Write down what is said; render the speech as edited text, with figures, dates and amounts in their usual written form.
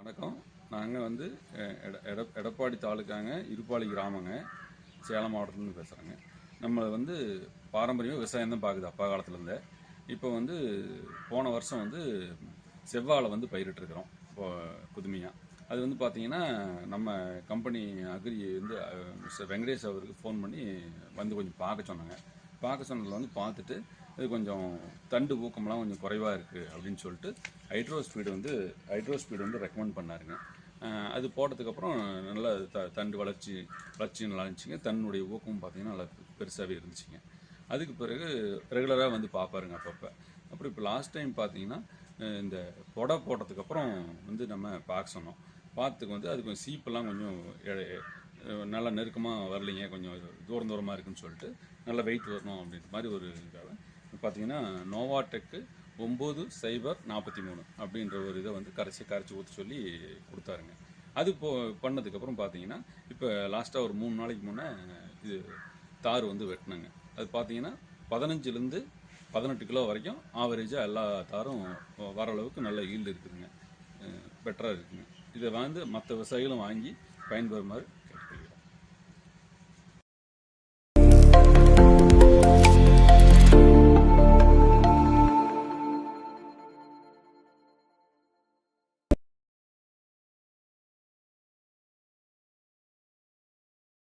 வணக்கம். நாங்கள் வந்து எடப்பாடி தாலுக்காங்க, இருப்பாளி கிராமங்க, சேலம் மாவட்டத்துலேருந்து பேசுகிறேங்க. நம்ம வந்து பாரம்பரியமாக விவசாயம் தான் பார்க்குது அப்பா காலத்துலேருந்தே. இப்போ வந்து போன வருஷம் வந்து செவ்வாழை வந்து பயிரிட்டுருக்குறோம் இப்போ புதுமையாக. அது வந்து பார்த்தீங்கன்னா நம்ம கம்பெனி அக்ரி வந்து மிஸ்டர் வெங்கடேஷ் அவருக்கு ஃபோன் பண்ணி வந்து கொஞ்சம் பார்க்க சொன்னாங்க. பார்க்க சொன்னதில் வந்து பார்த்துட்டு இது கொஞ்சம் தண்டு ஊக்கம்லாம் கொஞ்சம் குறைவாக இருக்குது அப்படின்னு சொல்லிட்டு ஹைட்ரோ ஸ்பீடு வந்து ரெக்கமெண்ட் பண்ணாருங்க. அது போட்டதுக்கப்புறம் நல்லா தண்டு வளர்ச்சி நல்லா இருந்துச்சுங்க. தன்னுடைய ஊக்கமும் பார்த்தீங்கன்னா நல்லா பெருசாகவே இருந்துச்சுங்க. அதுக்கு பிறகு ரெகுலராக வந்து பார்ப்பாருங்க அப்பப்போ. அப்புறம் இப்போ லாஸ்ட் டைம் பார்த்தீங்கன்னா இந்த புடை போட்டதுக்கப்புறம் வந்து நம்ம பார்க்க சொன்னோம். பார்த்துக்கு வந்து அது கொஞ்சம் சீப்பெல்லாம் கொஞ்சம் நல்லா நெருக்கமாக வரலைங்க, கொஞ்சம் தூரமாக இருக்குன்னு சொல்லிட்டு நல்லா வெயிட் வரணும் அப்படின்ற மாதிரி ஒரு இதுக்காக பார்த்தீங்கன்னா நோவாடெக்கு 9043 அப்படின்ற ஒரு இதை வந்து கரைச்சி ஊற்ற சொல்லி கொடுத்தாருங்க. அது பண்ணதுக்கப்புறம் பார்த்தீங்கன்னா இப்போ லாஸ்ட்டாக ஒரு 3 நாளைக்கு முன்னே இது தார் வந்து வெட்டினாங்க. அது பார்த்தீங்கன்னா 15லேருந்து 18 கிலோ வரைக்கும் ஆவரேஜாக எல்லா தாரும் வர அளவுக்கு நல்ல ஈல்டு இருக்குதுங்க, பெட்டராக இருக்குதுங்க. இதை வந்து மற்ற விவசாயிகளும் வாங்கி பயன்பெறுமாறு